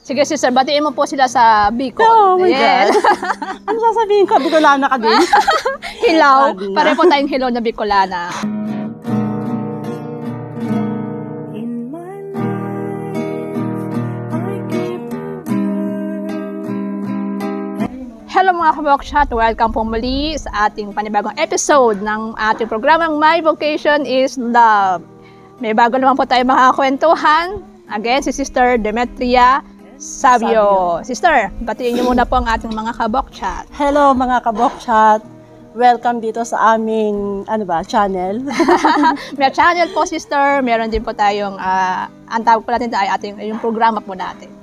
Sige, sister, batiin mo po sila sa Bicol. Oh my God. Ano sasabihin ko? Bicolana ka din? Hilaw. Pare po tayong hilaw na Bicolana. Hello mga kabokshot! Welcome po muli sa ating panibagong episode ng ating programang My Vocation is Love. May bago naman po tayo makakwentuhan. Again, si Sister Demetria Savio. Sister, batiin niyo muna po ang ating mga kabokshot. Hello mga kabokshot! Welcome dito sa aming, channel. May channel po, sister. Meron din po tayong, ang tawag po natin ay yung programa po natin.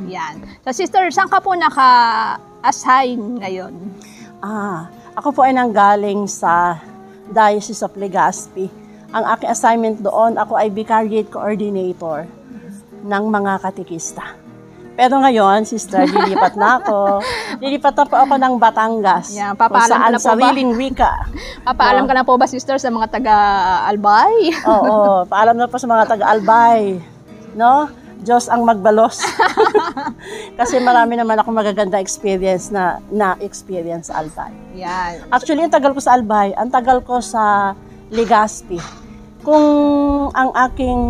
Yan. So, sister, saan ka po naka-assign ngayon? Ako po ay nanggaling sa Diocese of Legazpi. Ang aking assignment doon, ako ay Vicariate Coordinator ng mga katikista. Pero ngayon, sister, lilipat na ako. Lilipat na po ako ng Batangas. Yan, papaalam ka na po sariling wika. Papaalam ka na po ba, sister, sa mga taga-Albay? Oo, paalam na po sa mga taga-Albay. No? Diyos ang magbalos. Kasi marami naman ako magaganda experience na experience sa Albay. Yan. Actually, ang tagal ko sa Albay, ang tagal ko sa Legazpi. Kung ang aking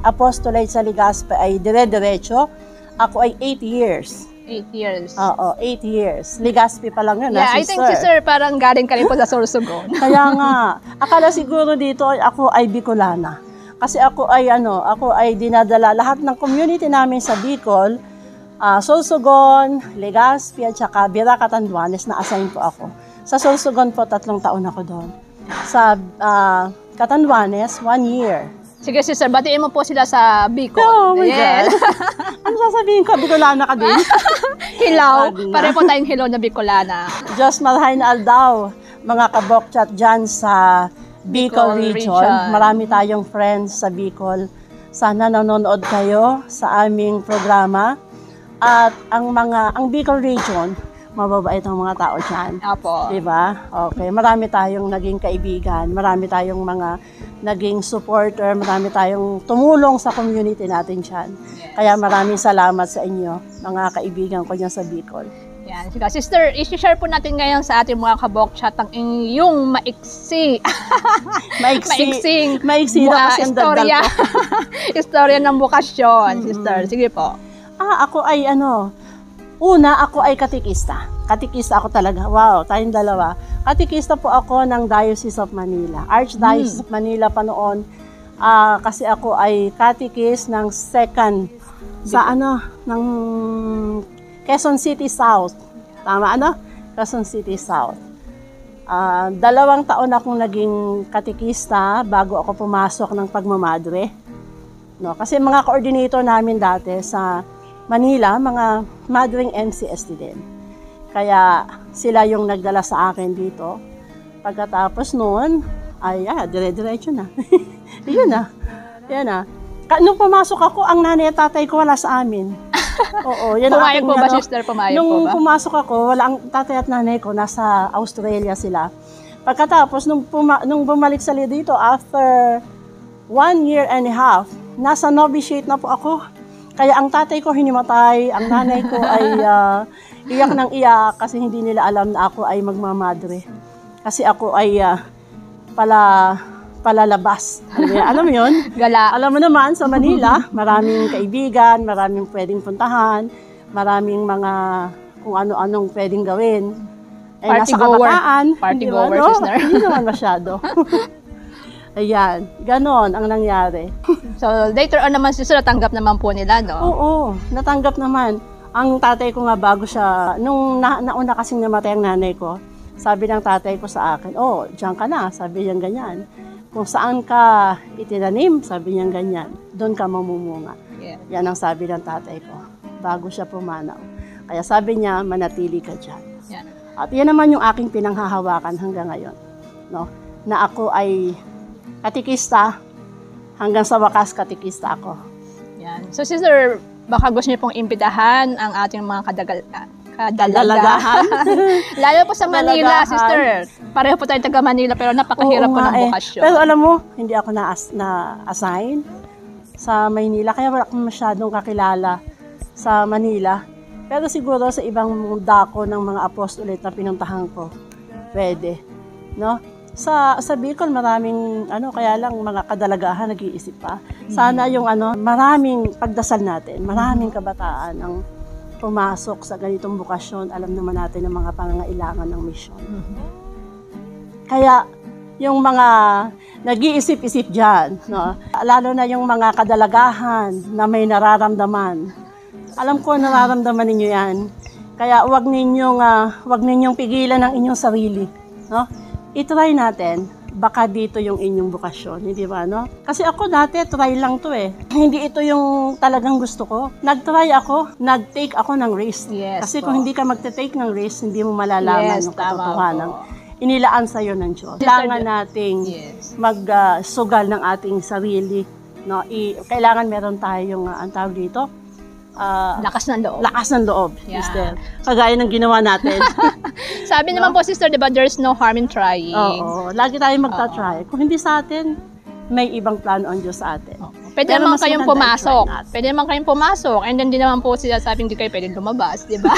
apostolate sa Legazpi ay dire-diretso, ako ay 8 years. 8 years. Oo, 8 years. Legazpi pa lang yun, yeah, sister. I think, sister, parang galing ka rin po sa Sorsogon. Kaya nga, akala siguro dito ako ay Bicolana. Kasi ako ay dinadala lahat ng community namin sa Bicol, Sorsogon, Legazpi, at saka Bira, Catanduanes, na-assign po ako. Sa Sorsogon po, 3 taon ako doon. Sa Catanduanes, 1 year. Sige, sister, batiin mo po sila sa Bicol. Oh my God. Ano sasabihin ko? Bicolana ka din? Hilaw. Pare po tayong hilaw na Bicolana. Diyos malahay na aldaw, mga kabokchat dyan sa Bicol region. Marami tayong friends sa Bicol. Sana nanonood kayo sa aming programa. At ang Bicol region, mababait ang mga tao dyan. Apo. Diba? Okay. Marami tayong naging kaibigan. Marami tayong mga naging supporter. Marami tayong tumulong sa community natin dyan. Yes. Kaya maraming salamat sa inyo, mga kaibigan ko dyan sa Bicol. Yan. Sister, i-share po natin ngayon sa ating mga kabokchat ang inyong maiksi na kasi ang istorya. Istorya ng bukasyon, sister. Sige po. Ako ay ako ay katikista. Katikista ako talaga. Wow, tayong dalawa. Katikista po ako ng Diocese of Manila. Archdiocese of Manila pa noon. Kasi ako ay katikist ng second ng Quezon City South. Tama, Quezon City South. 2 taon akong naging katikista bago ako pumasok ng pagmamadre. No, kasi mga coordinator namin dati sa Manila, mga mothering MCST din. Kaya sila yung nagdala sa akin dito. Pagkatapos noon, dire-diretso na. Yun na. Nung pumasok ako, ang nanay at tatay ko wala sa amin. Oo, yan ang pumayag po ba, sister? Pumayag po ba? Nung pumasok ako, wala ang tatay at nanay ko, nasa Australia sila. Pagkatapos, nung bumalik sila dito, after 1 year and a half, nasa novitiate na po ako. Kaya ang tatay ko hinimatay, ang nanay ko ay iyak ng iyak kasi hindi nila alam na ako ay magmamadre. Kasi ako ay palalabas. Alam mo yun? Gala. Alam mo naman, sa Manila, maraming kaibigan, maraming pwedeng puntahan, maraming mga kung ano-anong pwedeng gawin. Party nasa kabataan. Party goer, sister. Hindi naman masyado. Ayan, ganon ang nangyari. So, later on naman, sister, natanggap naman po nila, no? Oo, natanggap naman. Ang tatay ko nga bago siya, nung nauna kasing namatay ang nanay ko, sabi ng tatay ko sa akin, diyan ka na, sabi niya ganyan. Kung saan ka itinanim, sabi niya ganyan, doon ka mamumunga. Yeah. Yan ang sabi ng tatay ko, bago siya pumanaw. Kaya sabi niya, manatili ka dyan. Yeah. At yan naman yung aking pinanghahawakan hanggang ngayon. No? Na ako ay katikista, hanggang sa wakas katikista ako. Yan. So sister, baka gusto niyo pong imbitahan ang ating mga kadalagahan. Lalo po sa Manila, sister. Pareho po tayo taga Manila pero napakahirap po ng bukasyon. Pero alam mo, hindi ako na-assign sa Maynila, kaya wala akong masyadong kakilala sa Manila. Pero siguro sa ibang dako ng mga apostolate na pinuntahan ko, pwede. No? Sa Bicol, maraming, kaya lang mga kadalagahan nag-iisip pa. Sana yung maraming pagdasal natin, maraming kabataan ang pumasok sa ganitong bukasyon. Alam naman natin ang mga pangangailangan ng misyon. Kaya, yung mga nag-iisip-isip dyan, no? Lalo na yung mga kadalagahan na may nararamdaman. Alam ko nararamdaman ninyo yan. Kaya wag ninyong pigilan ang inyong sarili, no? I-try natin. Baka dito yung inyong bukasyon, hindi ba, no? Kasi ako dati try lang to eh. Hindi ito yung talagang gusto ko. Nag-try ako, nag-take ako ng risk. Yes, Kasi po. kung hindi ka magte-take ng risk, hindi mo malalaman Yes, yung tama katotohanan. po. Inilaan sa'yo ng Diyos. Kailangan nating Yes. magsugal ng ating sarili, no? Kailangan meron tayong ang tawag dito, Lakas ng loob. lakas ng loob, Yeah. sister. Kagaya ng ginawa natin. Sabi naman po, sister, di ba, there's no harm in trying. Oo, lagi tayong magta-try. Kung hindi sa atin, may ibang plano ang Diyos sa atin. Pwede Pero naman mas kayong maganda pumasok. i-try natin. Pwede naman kayong pumasok. And then, di naman po sila sabing di kayo pwede lumabas, di ba?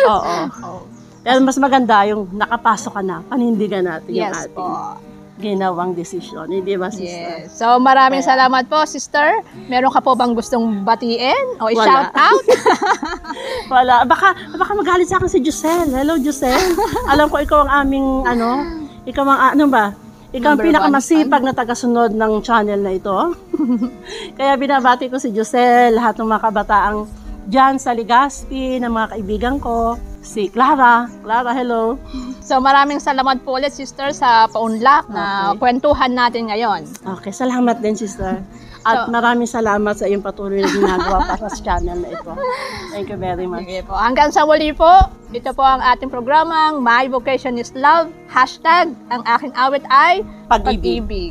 Oo. Pero mas maganda yung nakapasok ka na, panindigan natin yung Yes ating po. ginawang desisyon. Hindi ba, sister? Yes. So, maraming Kaya- salamat po, sister. Meron ka po bang gustong batiin o Wala. i-shout out? Wala. Baka magalit sa akin si Giselle. Hello, Giselle. Alam ko ikaw ang aming, ikaw ang, ikaw ang Number pinakamasipag na tagasunod ng channel na ito. Kaya binabati ko si Giselle, lahat ng mga kabataang dyan sa Legazpi, ng mga kaibigan ko. Si Clara. Clara, hello. So, maraming salamat po ulit, sister, sa paunlak na Okay. kwentuhan natin ngayon. Okay, salamat din, sister. At So- maraming salamat sa iyong patuloy na ginagawa para sa channel na ito. Thank you very much. Sige po. Hanggang sa muli po, ito po ang ating programang My Vocation is Love. #, ang aking awit ay Pag-ibig. pag-ibig.